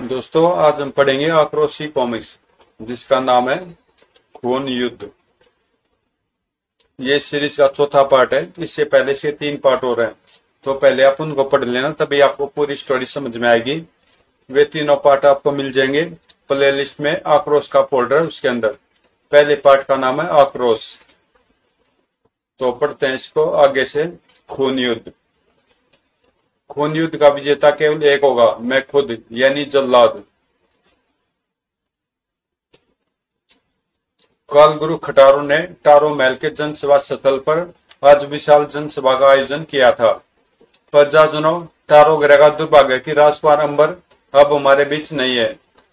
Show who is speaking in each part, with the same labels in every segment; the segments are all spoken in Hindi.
Speaker 1: दोस्तों आज हम पढ़ेंगे आक्रोशी कॉमिक्स जिसका नाम है खून युद्ध। ये सीरीज का चौथा पार्ट है। इससे पहले से 3 पार्ट हो रहे हैं, तो पहले आप उनको पढ़ लेना, तभी आपको पूरी स्टोरी समझ में आएगी। वे तीनों पार्ट आपको मिल जाएंगे प्ले लिस्ट में। आक्रोश का फोल्डर उसके अंदर पहले पार्ट का नाम है आक्रोश। तो पढ़ते हैं इसको आगे से। खून युद्ध। खून युद्ध का विजेता केवल एक होगा, मैं खुद, यानी जल्लाद। काल गुरु खटारो ने टारो महल के जनसभा स्थल पर आज विशाल जनसभा का आयोजन किया था। प्रजाजनों, टारो ग्रह का दुर्भाग्य कि राजकुमार अंबर अब हमारे बीच नहीं है,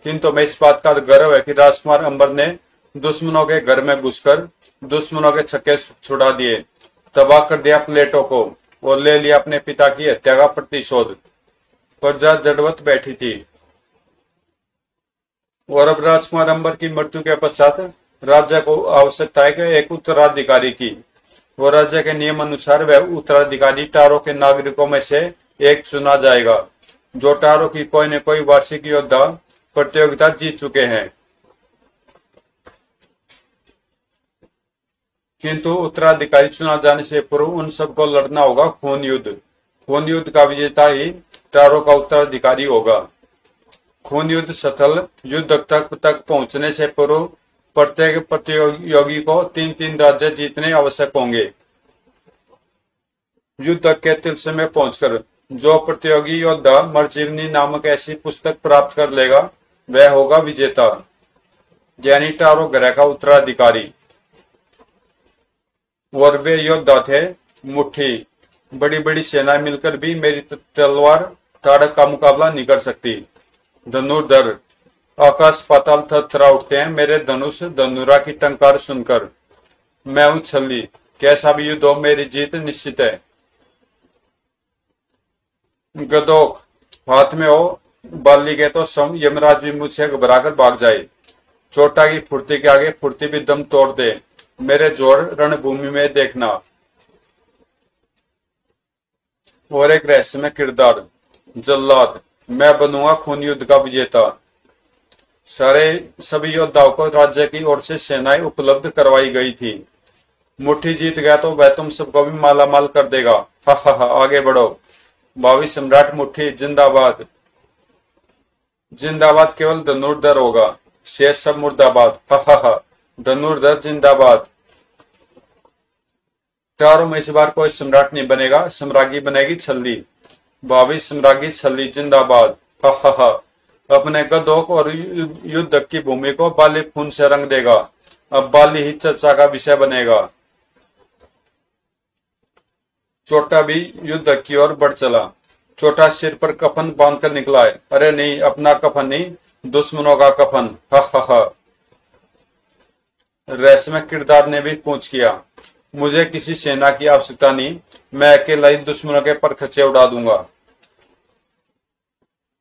Speaker 1: किंतु मैं इस बात का गर्व है कि राजकुमार अंबर ने दुश्मनों के घर में घुसकर दुश्मनों के छक्के छुड़ा दिए, तबाह कर दिया प्लेटो को और ले लिया अपने पिता की हत्या का प्रतिशोध। प्रजा जड़वत बैठी थी और अब राजकुमार अंबर की मृत्यु के पश्चात राज्य को आवश्यकता है कि एक उत्तराधिकारी की। वो राज्य के नियम अनुसार वह उत्तराधिकारी टारो के नागरिकों में से एक चुना जाएगा, जो टारो की कोई न कोई वार्षिक योद्धा प्रतियोगिता जीत चुके हैं। किंतु उत्तराधिकारी चुना जाने से पूर्व उन सबको लड़ना होगा खून युद्ध। खून युद्ध का विजेता ही टारो का उत्तराधिकारी होगा। खून युद्ध स्थल युद्ध तक पहुंचने से पूर्व प्रत्येक प्रतियोगी को 3-3 राज्य जीतने आवश्यक होंगे। युद्ध के तिलस्म में पहुंचकर जो प्रतियोगी योद्धा मरजीवनी नामक ऐसी पुस्तक प्राप्त कर लेगा वह होगा विजेता, यानी टारो ग्रह का उत्तराधिकारी। और वे योद्धा थे मुट्ठी। बड़ी बड़ी सेनाएं मिलकर भी मेरी तलवार ताड़क का मुकाबला नहीं कर सकती। धनुर्धर, आकाश पाताल थरथरा उठते हैं मेरे धनुष धनुरा की टंकार सुनकर। मैं हूं छल्ली, कैसा भी युद्ध हो मेरी जीत निश्चित है। गदोक, हाथ में हो बाली के तो यमराज भी मुझसे घबराकर भाग जाए। चोटा की फुर्ती के आगे फुर्ती भी दम तोड़ दे, मेरे जोर रणभूमि में देखना। और एक रहस्यमय किरदार, जल्लाद, मैं बनूंगा खून युद्ध का विजेता। सभी योद्धाओं को राज्य की ओर से सेनाएं उपलब्ध करवाई गई थी। मुट्ठी जीत गया तो वह तुम सबको भी माला माल कर देगा। हा, आगे बढ़ो। भावी सम्राट मुट्ठी जिंदाबाद। जिंदाबाद केवल धनुर्धर होगा, शेष सब मुर्दाबाद। हा, धनुर्धर जिंदाबाद। टारो में इस बार कोई सम्राट नहीं बनेगा, सम्राज्ञी बनेगी छल्ली। भावी सम्राज्ञी छल्ली जिंदाबाद। हा, अपने गदोक और युद्ध की भूमि को बाली खून से रंग देगा। अब बाली ही चर्चा का विषय बनेगा। चोटा भी युद्ध की ओर बढ़ चला। चोटा सिर पर कफन बांधकर निकला है। अरे नहीं, अपना कफन नहीं, दुश्मनों का कफन। हा। रहस्यमय किरदार ने भी कूच किया, मुझे किसी सेना की आवश्यकता नहीं, मैं अकेला ही दुश्मनों के परखचे उड़ा दूंगा।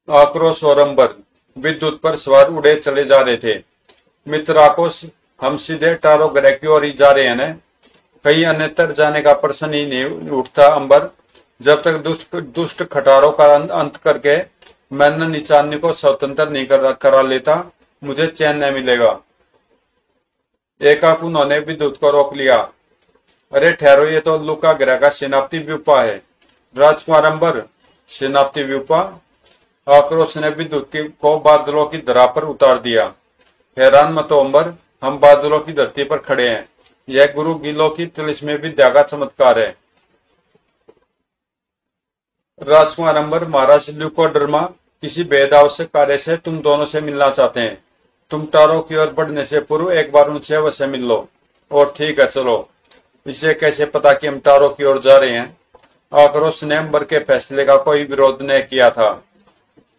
Speaker 1: आक्रोश और अंबर विद्युत पर सवार उड़े चले जा रहे थे। मित्र आक्रोश, हम सीधे टारो ग्रह की ओर ही जा रहे हैं। कहीं अन्यत्र जाने का प्रश्न ही नहीं उठता अंबर। जब तक दुष्ट खटारों का अंत करके मैं निचानी को स्वतंत्र नहीं करा लेता, मुझे चैन न मिलेगा। एकाएक उन्होंने विद्युत को रोक लिया। अरे ठहरो, ये तो लुका ग्रह का सेनापति व्यूपा है। राजकुमार अंबर, सेनापति व्यूपा। आक्रोश ने विद्युत को बादलों की धरा पर उतार दिया। हैरान मत हो अंबर, हम बादलों की धरती पर खड़े हैं। यह गुरु गिलो की तिलिस्मी विद्या का चमत्कार है। राजकुमार अंबर, महाराज ल्यूकोडर्मा किसी भेद आवश्यक कार्य से तुम दोनों से मिलना चाहते हैं। तुम टारो की ओर बढ़ने से पूर्व एक बार उनसे अवश्य मिल लो। और ठीक है, चलो। इसे कैसे पता कि हम टारो की ओर जा रहे हैं? आक्रोश ने अंबर के फैसले का कोई विरोध नहीं किया था।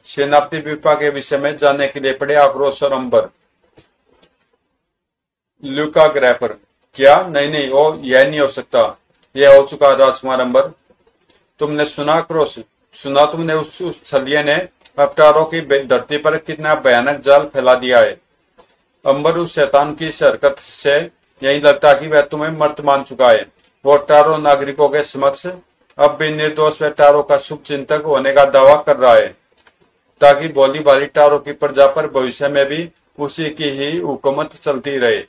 Speaker 1: सेनापति व्यूपा के विषय में जानने के लिए पड़े आक्रोश और अंबर। ल्यूका ग्रह पर क्या? नहीं, ओ यह नहीं हो सकता। यह हो चुका राजकुमार अंबर। तुमने सुना आक्रोश? सुना तुमने उस छलिए ने अब टारो की धरती पर कितना भयानक जाल फैला दिया है। अंबर, उस शैतान की इस हरकत से यही लगता कि वह तुम्हें मर्द मान चुका है और टारो नागरिकों के समक्ष अब भी निर्दोष व टारो का शुभ चिंतक होने का दावा कर रहा है। ताकि बोली बाली टारों की प्रजा पर भविष्य में भी उसी की ही हुकूमत चलती रहे।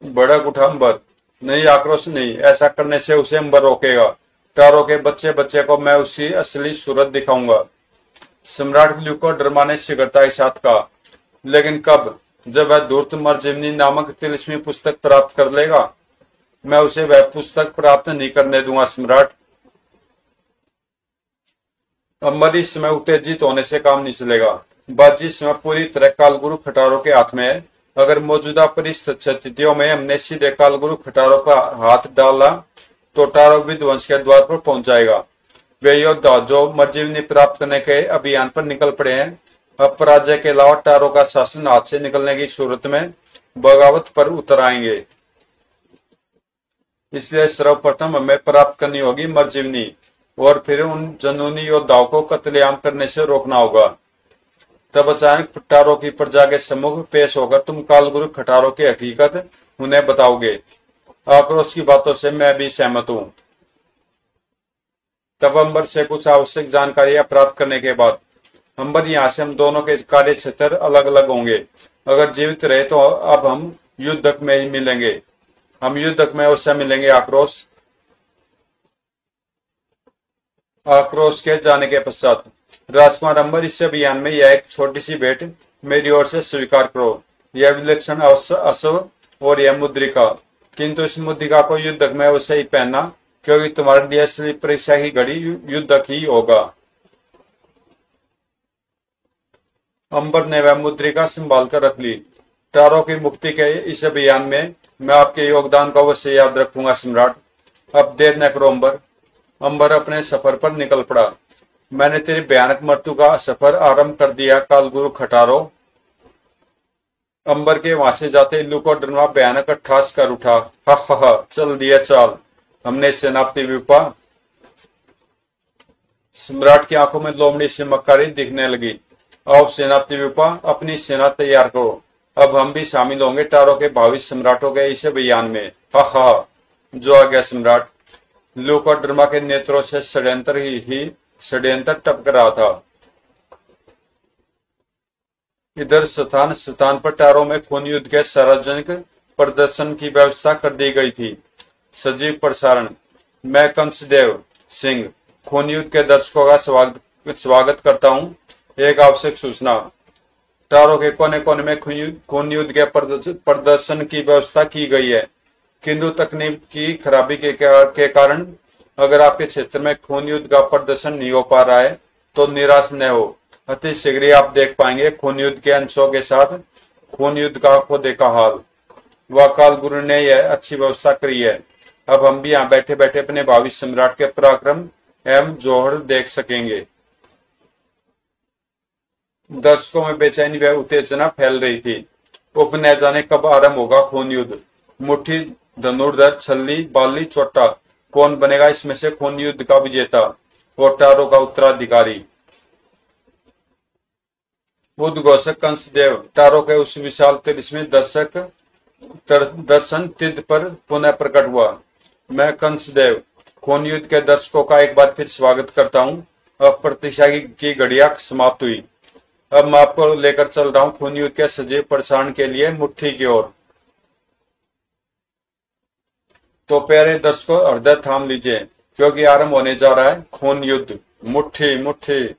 Speaker 1: भड़क उठा अंबर, नहीं आक्रोश नहीं, ऐसा करने से उसे अंबर रोकेगा। टारो के बच्चे बच्चे को मैं उसकी असली सूरत दिखाऊंगा। सम्राट ल्यूकोड्रमा ने शीघ्रता के साथ कहा, लेकिन कब? जब वह धूर्त मरजिमनी नामक तिलिस्मी पुस्तक प्राप्त कर लेगा। मैं उसे वह पुस्तक प्राप्त नहीं करने दूंगा सम्राट। अंबर इस समय उत्तेजित होने से काम नहीं चलेगा। बाजी इस समय पूरी तरह कालगुरु खटारो के हाथ में है। अगर मौजूदा परिस्थितियों में हमने सीधे कालगुरु खटारो का हाथ डाला तो टारो विध्वंस के द्वार पर पहुंच जाएगा। वे योद्धा जो मरजीवनी प्राप्त करने के अभियान पर निकल पड़े हैं, अब पराजय के अलावा टारो का शासन हाथ से निकलने की सूरत में बगावत पर उतर आएंगे। इसलिए सर्वप्रथम हमें प्राप्त करनी होगी मरजीवनी और फिर उन जनूनी योद्धाओं को कत्लेआम करने से रोकना होगा। तब अचानक टारो की प्रजा के सम्मुख पेश होकर तुम कालगुरु खटारो की हकीकत उन्हें बताओगे। आक्रोश की बातों से मैं भी सहमत हूं। तब अंबर से कुछ आवश्यक जानकारियां प्राप्त करने के बाद, अंबर, यहाँ से हम दोनों के कार्य क्षेत्र अलग अलग होंगे। अगर जीवित रहे तो अब हम युद्धक में ही मिलेंगे। हम युद्धक में उससे मिलेंगे। आक्रोश के जाने के पश्चात, राजकुमार अंबर, इस अभियान में यह एक छोटी सी भेंट मेरी ओर से स्वीकार करो। यह विलक्षण अश्व और यह मुद्रिका, किंतु इस मुद्रिका को युद्धक में अवश्य ही पहनना, क्योंकि तुम्हारे लिए असली परीक्षा की घड़ी युद्धक ही होगा। अंबर ने वह मुद्रिका संभाल कर रख ली। टारो की मुक्ति के इस अभियान में मैं आपके योगदान को अवश्य याद रखूंगा सम्राट। अब देर न करो अंबर। अंबर अपने सफर पर निकल पड़ा। मैंने तेरी भयानक मृत्यु का सफर आरंभ कर दिया कालगुरु खटारो। अंबर के वहां से जाते ल्यूकोड्रमा भयानक ठास कर उठा। हा हा हा, चल दिया चाल हमने सेनापति विपा। सम्राट की आंखों में लोमड़ी से मक्कारी दिखने लगी। आओ सेनापति विपा, अपनी सेना तैयार करो। अब हम भी शामिल होंगे टारो के भावी सम्राटों के इस अभियान में। हा हा, जो आ गया सम्राट। ल्यूकोड्रमा के नेत्रों से षड्यंत्र टपक रहा था। इधर स्थान स्थान पर टारो में खून युद्ध के सार्वजनिक प्रदर्शन की व्यवस्था कर दी गई थी। सजीव प्रसारण। मैं कंसदेव सिंह खून युद्ध के दर्शकों का स्वागत करता हूं। एक आवश्यक सूचना, टारो के कोने कोने में खून युद्ध के प्रदर्शन की व्यवस्था की गई है, किंतु तकनीक की खराबी के कारण अगर आपके क्षेत्र में खून युद्ध का प्रदर्शन नहीं हो पा रहा है तो निराश न हो। अति शीघ्र आप देख पाएंगे खून युद्ध के अंशों के साथ खून युद्ध का आंखों देखा हाल। वह काल गुरु ने यह अच्छी व्यवस्था करी है। अब हम भी यहाँ बैठे बैठे अपने भावी सम्राट के पराक्रम एवं जौहर देख सकेंगे। दर्शकों में बेचैनी व उत्तेजना फैल रही थी। उप न जाने कब आरंभ होगा खून युद्ध। मुट्ठी, धनुर्धर, छल्ली, बाली, चोटा, कौन बनेगा इसमें से खून युद्ध का विजेता और टारो का उत्तराधिकारी। उद्घोषक कंसदेव टारो के उस विशाल तिलिस्मी दर्शन तिद पर पुनः प्रकट हुआ। मैं कंसदेव खून युद्ध के दर्शकों का एक बार फिर स्वागत करता हूँ। अब प्रतीक्षा की घड़ियां समाप्त हुई। अब मैं आपको लेकर चल रहा हूँ खून युद्ध के सजीव प्रसारण के लिए मुट्ठी की ओर। तो प्यारे दर्शकों, हृदय थाम लीजिए क्योंकि आरंभ होने जा रहा है खून युद्ध। मुट्ठी मुट्ठी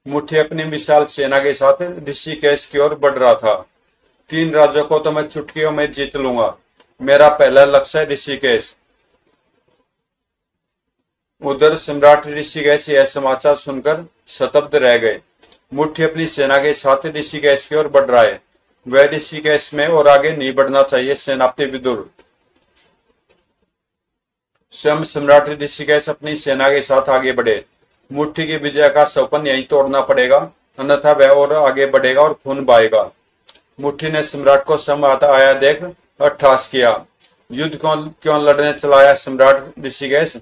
Speaker 1: मुट्ठी अपनी विशाल सेना के साथ ऋषिकेश की ओर बढ़ रहा था। 3 राज्यों को तो मैं चुटकियों में जीत लूंगा। मेरा पहला लक्ष्य है ऋषिकेश। उधर सम्राट ऋषिकेश यह समाचार सुनकर स्तब्ध रह गए। मुट्ठी अपनी सेना के साथ ऋषिकेश की ओर बढ़ रहा है। वह ऋषिकेश में और आगे नहीं बढ़ना चाहिए सेनापति विदुर। स्वयं सम्राट ऋषिकेश अपनी सेना के साथ आगे बढ़े। मुट्ठी की विजय का सपन यहीं तोड़ना पड़ेगा, अन्यथा वह और आगे बढ़ेगा और खून बहाएगा। मुट्ठी ने सम्राट को सम आता आया देख अट्ठास किया। युद्ध क्यों लड़ने चलाया सम्राट ऋषिकेश?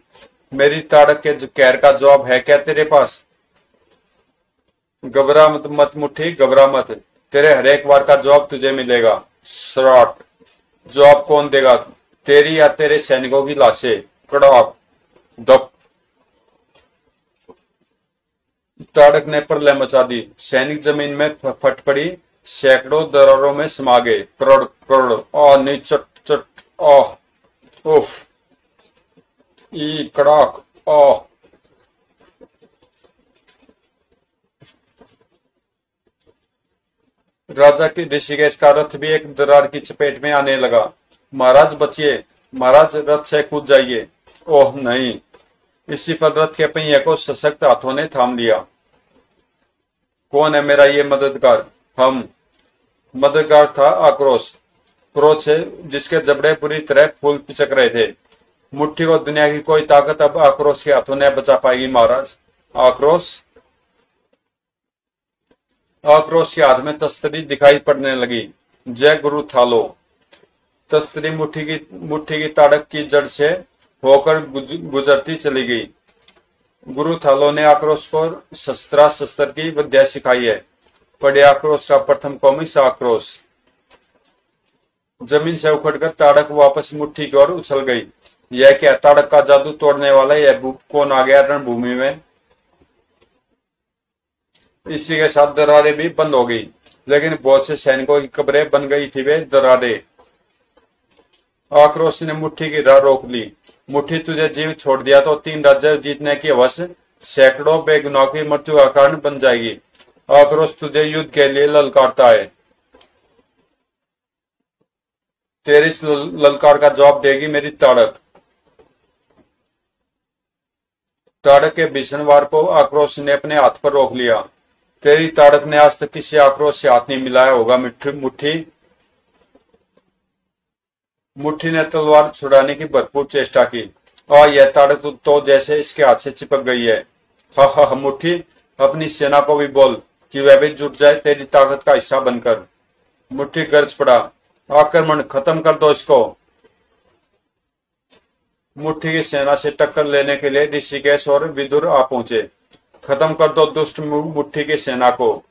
Speaker 1: मेरी ताड़क के कहर का जवाब है क्या तेरे पास? घबरा मत मुट्ठी, घबरा मत। तेरे हर एक बार का जवाब तुझे मिलेगा। सम्राट, जवाब कौन देगा? तेरी या तेरे सैनिकों की लाशें? कड़ाक, दप। ताड़क ने प्रलय मचा दी, सैनिक जमीन में फट पड़ी, सैकड़ों दरारों में समा गए। करोड़ करोड़ आ नी चट चट आ उफ ई कड़ाक आ। राजा की ऋषिकेश का रथ भी एक दरार की चपेट में आने लगा। महाराज बचिए, महाराज रथ से कूद जाइए। ओह नहीं। इसी पर रथ के पहिए को सशक्त हाथों ने थाम लिया। कौन है मेरा ये मददगार? हम। मददगार था आक्रोश, क्रोध से जिसके जबड़े पूरी तरह फूल पिचक रहे थे। मुट्ठी को दुनिया की कोई ताकत अब आक्रोश के हाथों ने बचा पाएगी महाराज। आक्रोश आक्रोश के हाथ में तस्तरी दिखाई पड़ने लगी। जय गुरु थालो। तस्तरी मुट्ठी की ताड़क की जड़ से होकर गुजरती चली गई। गुरु थालो ने आक्रोश को शस्त्र की विद्या सिखाई है। पड़े आक्रोश का प्रथम कौमिस आक्रोश। जमीन से उखड़कर ताड़क वापस मुट्ठी की ओर उछल गई। यह क्या ताड़क का जादू तोड़ने वाला यह कौन आ गया रणभूमि में? इसी के साथ दरारें भी बंद हो गई, लेकिन बहुत से सैनिकों की कब्रें बन गई थी वे दरारें। आक्रोश ने मुट्ठी की राह रोक ली। मुट्ठी तुझे जीव छोड़ दिया तो 3 राज्य जीतने की हवस सैकड़ों बेगुनाह की मृत्यु का कारण बन जाएगी। आक्रोश तुझे युद्ध के लिए ललकारता है। तेरी इस ललकार का जवाब देगी मेरी ताड़क। ताड़क के भीषण वार को आक्रोश ने अपने हाथ पर रोक लिया। तेरी ताड़क ने आज तक किसी आक्रोश से हाथ नहीं मिलाया होगा। मुट्ठी ने तलवार छुड़ाने की भरपूर चेष्टा की। यह ताड़क तो जैसे इसके हाथ से चिपक गई है। हा मुट्ठी, अपनी सेना को भी बोल कि वह भी जुट जाए तेरी ताकत का हिस्सा बनकर। मुट्ठी गरज पड़ा, आक्रमण खत्म कर दो इसको। मुट्ठी की सेना से टक्कर लेने के लिए ऋषिकेश और विदुर आ पहुंचे। खत्म कर दो दुष्ट मुट्ठी की सेना को।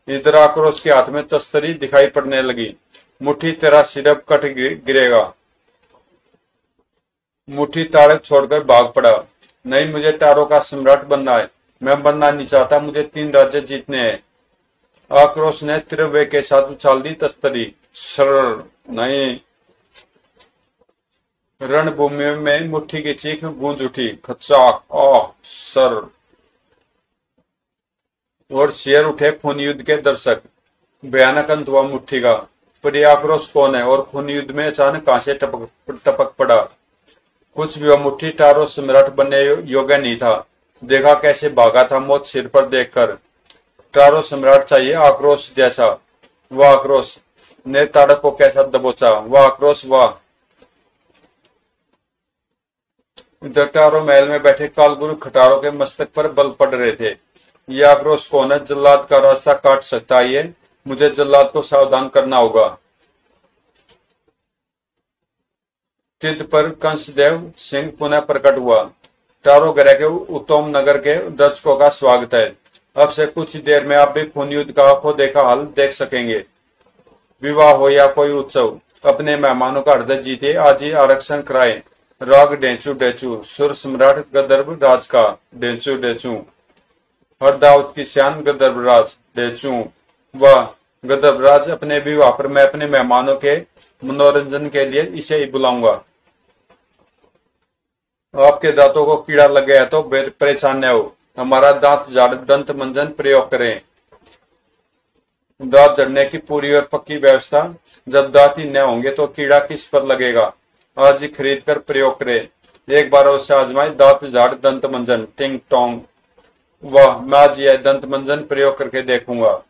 Speaker 1: इधर आक्रोश के हाथ में तस्तरी दिखाई पड़ने लगी। मुट्ठी तेरा सिर कट गिरेगा। मुट्ठी ताड़क छोड़कर भाग पड़ा। नहीं, मुझे टारो का सम्राट बनना है। मैं बनना नहीं चाहता, मुझे 3 राज्य जीतने हैं। आक्रोश ने तीव्र के साथ उछाल दी तस्तरी। सर नहीं। रणभूमि में मुट्ठी की चीख गूंज उठी। खचाक सर। और शेर उठे खून युद्ध के दर्शक। भयानक अंत हुआ मुट्ठी का। पर यह आक्रोश कौन है और खून युद्ध में अचानक कहां से टपक पड़ा? कुछ भी हुआ, मुट्ठी टारो सम्राट बनने योग्य नहीं था। देखा कैसे भागा था मौत सिर पर देखकर। टारो सम्राट चाहिए आक्रोश जैसा। वह आक्रोश ने ताड़क को कैसा दबोचा। वह आक्रोश वाह। इधर टारो महल में बैठे कालगुरु खटारों के मस्तक पर बल पड़ रहे थे। यह आक्रोश कौन है? जल्लाद का रास्ता काट सकता है। मुझे जल्लाद को सावधान करना होगा। तिद पर कंसदेव सिंह पुनः प्रकट हुआ। टारो ग्रह के उत्तम नगर के दर्शकों का स्वागत है। अब से कुछ ही देर में आप भी खून युद्ध का आंखों देखा हाल देख सकेंगे। विवाह हो या कोई उत्सव, अपने मेहमानों का हृदय जीते आज ही आरक्षण कराए। राग डेचू डेचू, सुर सम्राट गदर्भ राज का डेचू डेचू। हर दावत की शान गदर्भराज डेचू। वह गदर्भराज अपने विवाह पर मैं अपने मेहमानों के मनोरंजन के लिए इसे ही बुलाऊंगा। आपके दांतों को कीड़ा लग गया तो परेशान न हो। हमारा दांत झाड़ दंत मंजन प्रयोग करें। दांत जड़ने की पूरी और पक्की व्यवस्था। जब दांत ही न होंगे तो कीड़ा किस पर लगेगा? आज ही खरीद कर प्रयोग करें। एक बार अवश्य आजमाए दांत झाड़ दंत मंजन। टिंग टोंग। वाह, मैं आज यह दंत मंजन प्रयोग करके देखूंगा।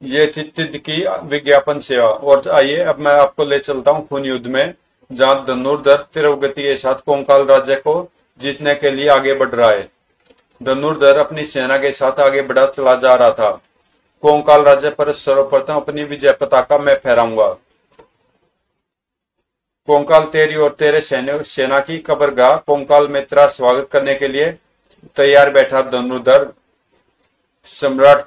Speaker 1: ये थी तिद की विज्ञापन सेवा। और आइए अब मैं आपको ले चलता हूँ खून युद्ध में, जहां धनुर्धर तीव्र गति के साथ कोंकाल राज्य को जीतने के लिए आगे बढ़ रहा है। धनुर्धर अपनी सेना के साथ आगे बढ़ा चला जा रहा था। कोंकाल राज्य पर सर्वप्रथम अपनी विजय पताका मैं फहराऊंगा। कोंकाल तेरी और तेरे सेना की कब्रगाह कोंकाल में तेरा स्वागत करने के लिए तैयार बैठा धनुर्धर। सम्राट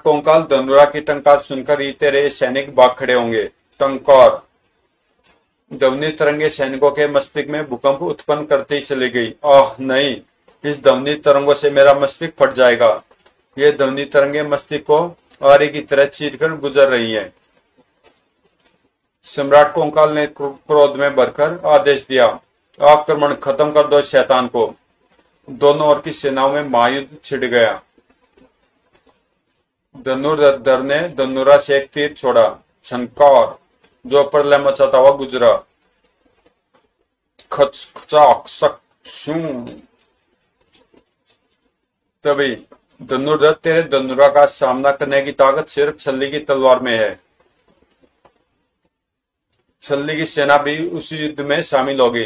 Speaker 1: कोंकाल धनुरा की टंकार सुनकर ही तेरे सैनिक भाग खड़े होंगे। टंकार। ध्वनि तरंगे सैनिकों के मस्तिष्क में भूकंप उत्पन्न करती चली गई। आह नहीं, इस ध्वनि तरंगों से मेरा मस्तिष्क फट जाएगा। ये ध्वनि तरंगे मस्तिष्क को आरी की तरह चीरकर गुजर रही हैं। सम्राट कंकाल ने क्रोध में भरकर आदेश दिया, आक्रमण खत्म कर दो शैतान को। दोनों ओर की सेनाओं में महायुद्ध छिड़ गया। धनुर्धर ने धनुरा से एक तीर छोड़ा, छनकार, जो प्रलय मचाता हुआ गुजरा। खचाक सक शू। तभी धनुर्धर, तेरे धनुरा का सामना करने की ताकत सिर्फ छल्ली की तलवार में है। छल्ली की सेना भी उस युद्ध में शामिल होगी।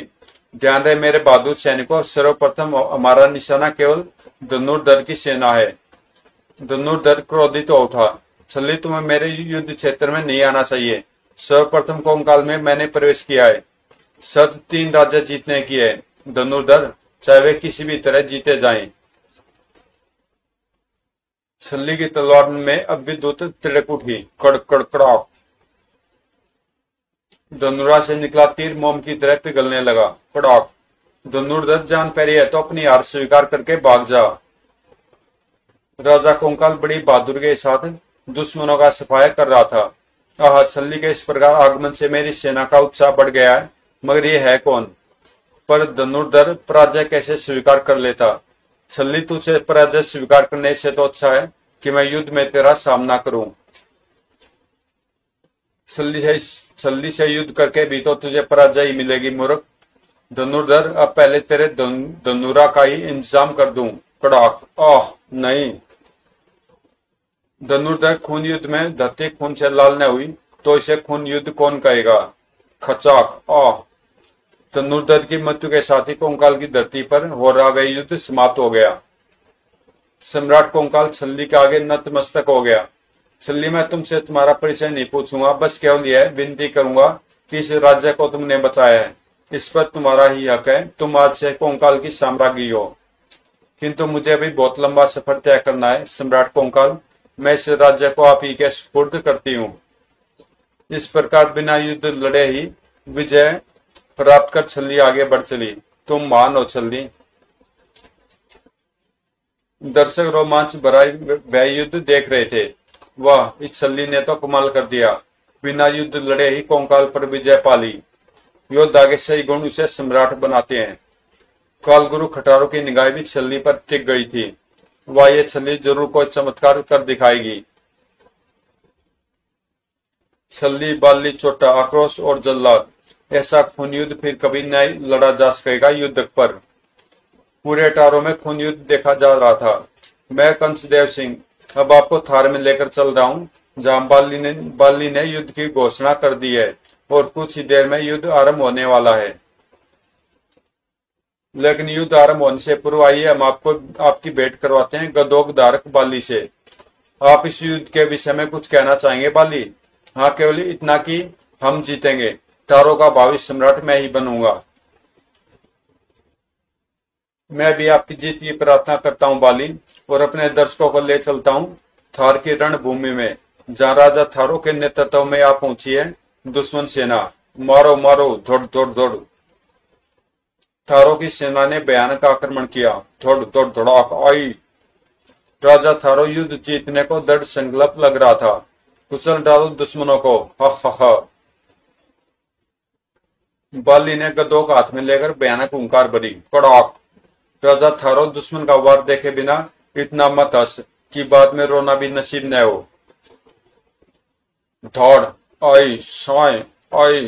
Speaker 1: ध्यान रहे मेरे बहादुर सैनिकों, सर्वप्रथम हमारा निशाना केवल धनुर्धर की सेना है। धनुर्धर क्रोधित हो उठा, छल्ली तुम्हें मेरे युद्ध क्षेत्र में नहीं आना चाहिए। सर्वप्रथम कंकाल में मैंने प्रवेश किया है। शर्त 3 राज्य जीतने की है धनुर्धर, चाहे वे किसी भी तरह जीते जाएं। छल्ली की तलवार में अब विद्युत तिड़क उठी, कड़कड़ाक। धनुरा से निकला तीर मोम की तरह पिघलने लगा, कड़ाक। धनुर्धर, जान पैरी है तो अपनी हार स्वीकार करके भाग जा। राजा कंकाल बड़ी बहादुरी के साथ दुश्मनों का सफाया कर रहा था। आह, छल्ली के इस प्रकार आगमन से मेरी सेना का उत्साह बढ़ गया है, मगर ये है कौन? पर धनुर्धर पराजय कैसे स्वीकार कर लेता? छल्ली, तुझे पराजय स्वीकार करने से तो अच्छा है कि मैं युद्ध में तेरा सामना करूं। छल्ली से युद्ध करके भी तो तुझे पराजय ही मिलेगी मूर्ख। धनुर्धर, अब पहले तेरे धनुरा का ही इंतजाम कर दूं, कड़ाक। आह नहीं। धनुर्धर, खून युद्ध में धरती खून से लाल न हुई तो इसे खून युद्ध कौन कहेगा? खचाक। आह। धनुर्धर की मृत्यु के साथ ही कंकाल की धरती पर हो रहा वह युद्ध समाप्त हो गया। सम्राट कंकाल छल्ली के आगे नतमस्तक हो गया। छल्ली, मैं तुमसे तुम्हारा परिचय नहीं पूछूंगा, बस केवल यह विनती करूंगा कि इस राज्य को तुमने बचाया है, इस पर तुम्हारा ही हक है। तुम आज से कंकाल की साम्राज्ञी हो, किंतु मुझे अभी बहुत लंबा सफर तय करना है। सम्राट कंकाल, मैं इस राज्य को आप ही के सुपुर्द करती हूँ। इस प्रकार बिना युद्ध लड़े ही विजय प्राप्त कर छल्ली आगे बढ़ चली। तुम महान हो छल्ली। दर्शक रोमांच भरा वह युद्ध देख रहे थे। वाह, इस छल्ली ने तो कमाल कर दिया, बिना युद्ध लड़े ही कंकाल पर विजय पाली। योद्धा के सही गुण उसे सम्राट बनाते हैं। कालगुरु खटारों की निगाह भी छल्ली पर टिक गई थी। वह ये छल्ली जरूर कोई चमत्कार कर दिखाएगी। छल्ली, बाली, चोटा, आक्रोश और जल्लाद, ऐसा खून युद्ध फिर कभी नहीं लड़ा जा सकेगा युद्धक पर। पूरे अटारों में खून युद्ध देखा जा रहा था। मैं कंसदेव सिंह अब आपको थार में लेकर चल रहा हूँ, जहां बाली ने युद्ध की घोषणा कर दी है और कुछ ही देर में युद्ध आरंभ होने वाला है। लेकिन युद्ध आरंभ होने से पूर्व आइए हम आपको आपकी भेंट करवाते हैं गदोग धारक बाली से। आप इस युद्ध के विषय में कुछ कहना चाहेंगे बाली? हाँ, केवल इतना कि हम जीतेंगे। तारों का भावी सम्राट मैं ही बनूंगा। मैं भी आपकी जीत की प्रार्थना करता हूँ बाली, और अपने दर्शकों को ले चलता हूँ थार की रणभूमि में, जहाँ राजा थारों के नेतृत्व में आ पहुंची है दुश्मन सेना। मारो मारो, दौड़ दौड़ दौड़। थारों की सेना ने भयानक आक्रमण किया। दौड़ दौड़ दौड़ाक आई। राजा थारो युद्ध जीतने को दृढ़ संकल्प लग रहा था। कुशल डालो दुश्मनों को, हा हा हा। बाली ने गदों का हाथ में लेकर भयानक हुंकार भरी, कड़ाक। राजा थारो, दुश्मन का वार देखे बिना इतना मत हंस कि बाद में रोना भी नसीब न हो। धौड़ आई, साय आई,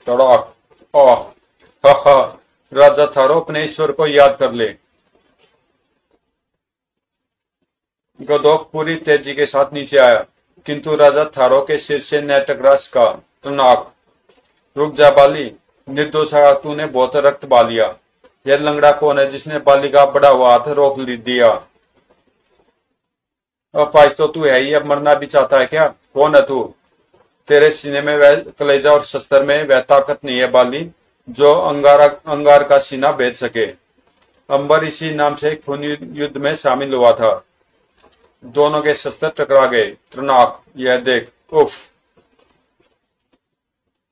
Speaker 1: तड़ाक, आह, हा हा। राजा थारो, अपने ईश्वर को याद कर ले। गदोक पूरी तेजी के साथ नीचे आया, किंतु राजा थारो के सिर से न टकरा सका। तनाक। रुक जा बाली, निर्दोष तूने बहुत रक्त बहा लिया। यह लंगड़ा कौन है जिसने बाली का बड़ा हुआ हाथ रोक दिया? अपाइश तो तू है ही, अब मरना भी चाहता है क्या? कौन है तू? तेरे सीने में वह कलेजा और शस्त्र में वह ताकत नहीं है बाली जो अंगार का सीना भेद सके। अंबर इसी नाम से खून युद्ध में शामिल हुआ था। दोनों के शस्त्र टकरा गए। तृणाक, यह देख। उफ।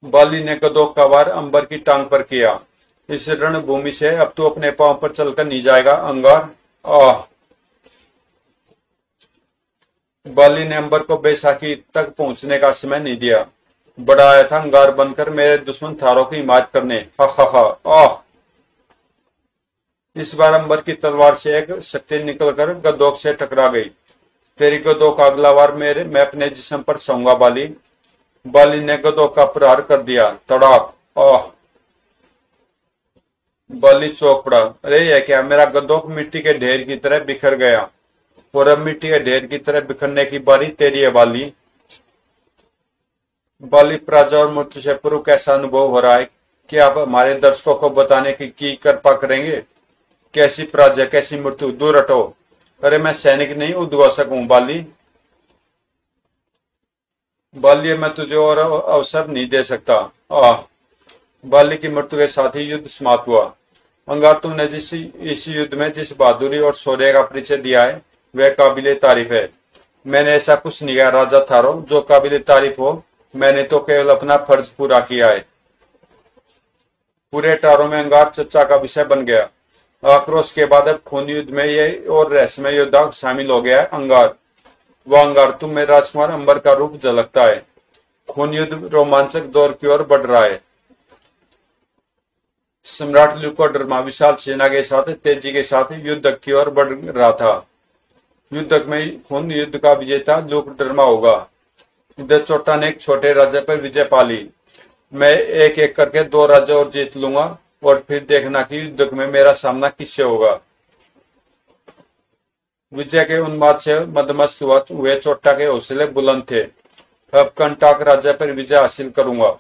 Speaker 1: बाली ने गदों का वार अंबर की टांग पर किया। इस रणभूमि से अब तू अपने पांव पर चलकर नहीं जाएगा अंगार। आह। बाली ने अंबर को बैसाखी तक पहुंचने का समय नहीं दिया। बड़ा आया था अंगार बनकर मेरे दुश्मन थारों की हिमायत करने। हा हा हा। आह। इस बार अंबर की तलवार से एक शक्ति निकलकर गदोक से टकरा गई। तेरी गदों का अगला वार मैं अपने जिस्म पर सोऊंगा बाली। बाली ने गदों का प्रहार कर दिया। तड़ाक। आह। बाली चौंक पड़ा। अरे यह क्या, मेरा गदोक मिट्टी के ढेर की तरह बिखर गया। और अब मिट्टी के ढेर की तरह बिखरने की बारी तेरी है बाली। बाली पराजय और मृत्यु से पूर्व कैसा अनुभव हो रहा है कि आप हमारे दर्शकों को बताने की कृपा करेंगे। कैसी पराजय, कैसी मृत्यु, दूर हटो। अरे मैं सैनिक नहीं उद्घोषक हूं बाली। बाली मैं तुझे और अवसर नहीं दे सकता। आह। बाली की मृत्यु के साथ ही युद्ध समाप्त हुआ। अंगार, तुमने इस युद्ध में जिस बहादुरी और शौर्य का परिचय दिया है वह काबिले तारीफ है। मैंने ऐसा कुछ नहीं कहा राजा थारो जो काबिले तारीफ हो। मैंने तो केवल अपना फर्ज पूरा किया है। पूरे टारों में अंगार चर्चा का विषय बन गया। आक्रोश के बाद अब खून युद्ध में ये और रहस्यमय योद्धा शामिल हो गया है। अंगार, वह अंगार, तुम में राजकुमार अंबर का रूप झलकता है। खून युद्ध रोमांचक दौर की ओर बढ़ रहा है। सम्राट ल्यूकोडर्मा विशाल सेना के साथ तेजी के साथ युद्ध की ओर बढ़ रहा था। युद्ध में खून युद्ध का विजेता ल्यूकोडर्मा होगा। इधर चोटा ने एक छोटे राज्य पर विजय पा ली। मैं एक एक करके 2 राज्य और जीत लूंगा और फिर देखना कि युद्ध में मेरा सामना किससे होगा। विजय के उन्माद से मदमस्त हुए चोटा के हौसले बुलंद थे। अब कंटाक राज्य पर विजय हासिल करूंगा।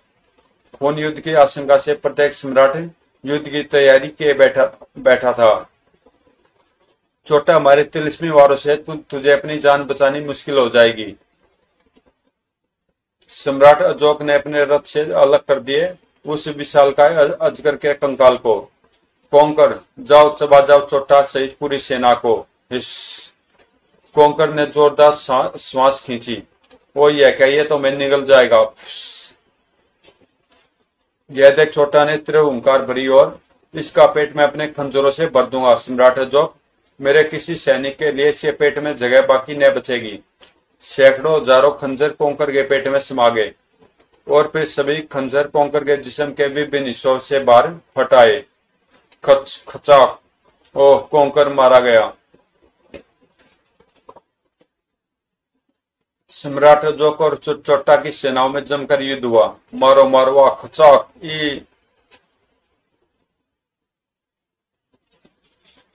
Speaker 1: खून युद्ध की आशंका से प्रत्येक सम्राट युद्ध की तैयारी किए बैठा था। चोटा, हमारे तिलिस्मी वारों से तुझे अपनी जान बचानी मुश्किल हो जाएगी। सम्राट अजोक ने अपने रथ से अलग कर दिए उस विशालकाय अजगर के कंकाल को। कोंकर, जाओ चबा जाओ चोटा सहित पूरी सेना को। कोंकर ने जोरदार श्वास खींची। वो यह कहिए तो मैं निगल जाएगा। यह देख चोटा ने त्रिहुंकार भरी और इसका पेट मैं अपने खंजरों से भर दूंगा। सम्राट अजोक, मेरे किसी सैनिक के लिए इसके पेट में जगह बाकी न बचेगी। सैकड़ों हजारों खंजर कोंकर के पेट में समा गए और फिर सभी खंजर कोंकर के जिस्म के विभिन्न हिस्सों से बाहर फटाए। खच खचाक। ओह, कोंकर मारा गया। सम्राट अजोक और चोटा की सेनाओं में जमकर युद्ध हुआ। मारो मारो खचाक।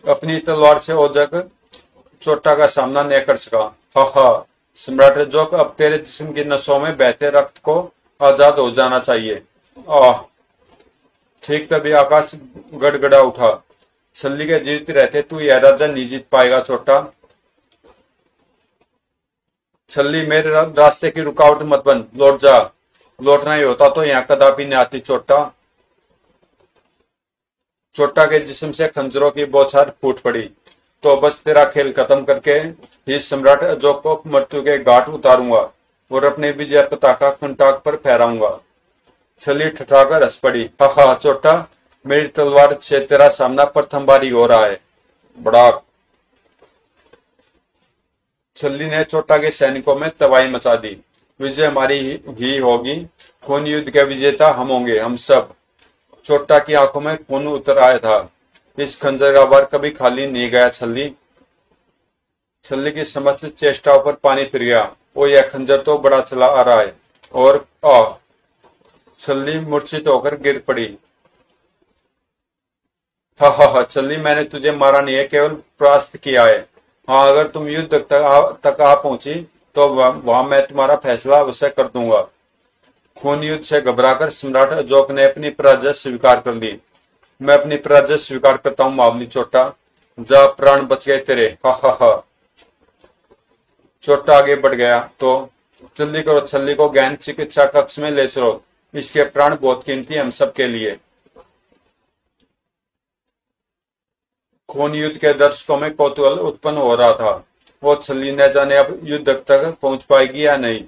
Speaker 1: अपनी तलवार से ओजक चोटा का सामना नहीं कर सका। हा हा। सम्राट अजोक, अब तेरे जिस्म की नसों में बहते रक्त को आजाद हो जाना चाहिए। आह। ठीक तभी आकाश गड़गड़ा उठा। छल्ली के जीवित रहते तू यह राजा नहीं जीत पाएगा चोटा। छल्ली, मेरे रास्ते की रुकावट मत बन, लौट जा। लौटना ही होता तो यहाँ कदापि नहीं आती चोटा। चोटा के जिस्म से खंजरों की बौछार फूट पड़ी। तो बस तेरा खेल खत्म करके ही सम्राट अजोक को मृत्यु के घाट उतारूंगा और अपने विजय पताका कंटाक पर फहराऊंगा। छली ठठाकर हंस पड़ी। हा हा चोटा, मेरी तलवार से तेरा सामना प्रथम बार ही हो रहा है। बड़ा। छल्ली ने चोटा के सैनिकों में तबाही मचा दी। विजय हमारी ही होगी। खून युद्ध के विजेता हम होंगे, हम सब। चोटा की आंखों में खून उतर आया था। इस खंजर का वार कभी खाली नहीं गया। छल्ली की समस्त चेष्टाओं पर पानी फिर गया। ओ, यह खंजर तो बड़ा चला आ रहा है। और छल्ली मूर्छित होकर गिर पड़ी। हा हा हा। छल्ली, मैंने तुझे मारा नहीं है, केवल परास्त किया है। हाँ, अगर तुम युद्ध तक आ पहुंची तो वहां मैं तुम्हारा फैसला अवश्य कर दूंगा। खून युद्ध से घबराकर सम्राट अजोक ने अपनी पराजय स्वीकार कर ली। मैं अपनी पराजय स्वीकार करता हूँ मावली चोटा। जा, प्राण बच गए तेरे। हा हा हा। चोटा आगे बढ़ गया। तो जल्दी करो, छल्ली को गहन चिकित्सा कक्ष में ले चलो। इसके प्राण बहुत कीमती हम सबके लिए। खून युद्ध के दर्शकों में कौतूहल उत्पन्न हो रहा था। वो छल्ली न जाने अब युद्ध तक पहुंच पाएगी या नहीं।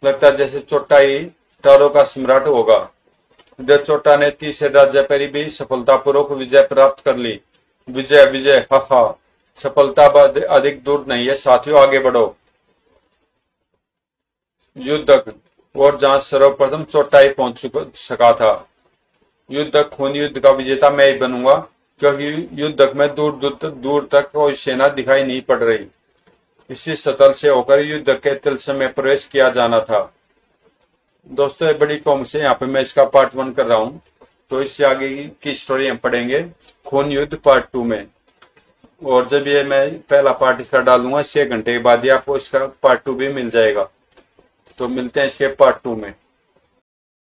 Speaker 1: लगता जैसे चोटा ही टारों का सम्राट होगा। देवचोटा ने तीसरे राज्य पर भी सफलतापूर्वक विजय प्राप्त कर ली। विजय विजय हा हा, सफलता अधिक दूर नहीं है साथियों, आगे बढ़ो। युद्ध और जहां सर्वप्रथम चोटाई पहुंच सका था। युद्ध खून युद्ध का विजेता मैं ही बनूंगा, क्योंकि युद्ध में दूर दूर तक कोई सेना दिखाई नहीं पड़ रही। इसी स्थल से होकर युद्ध के तिलस्म में प्रवेश किया जाना था। दोस्तों, ये बड़ी कौम से यहाँ पे मैं इसका पार्ट 1 कर रहा हूँ, तो इससे आगे की स्टोरी हम पढ़ेंगे खून युद्ध पार्ट 2 में। और जब ये मैं पहला पार्ट इसका डालूंगा 6 घंटे के बाद ही आपको इसका पार्ट 2 भी मिल जाएगा। तो मिलते हैं इसके पार्ट 2 में।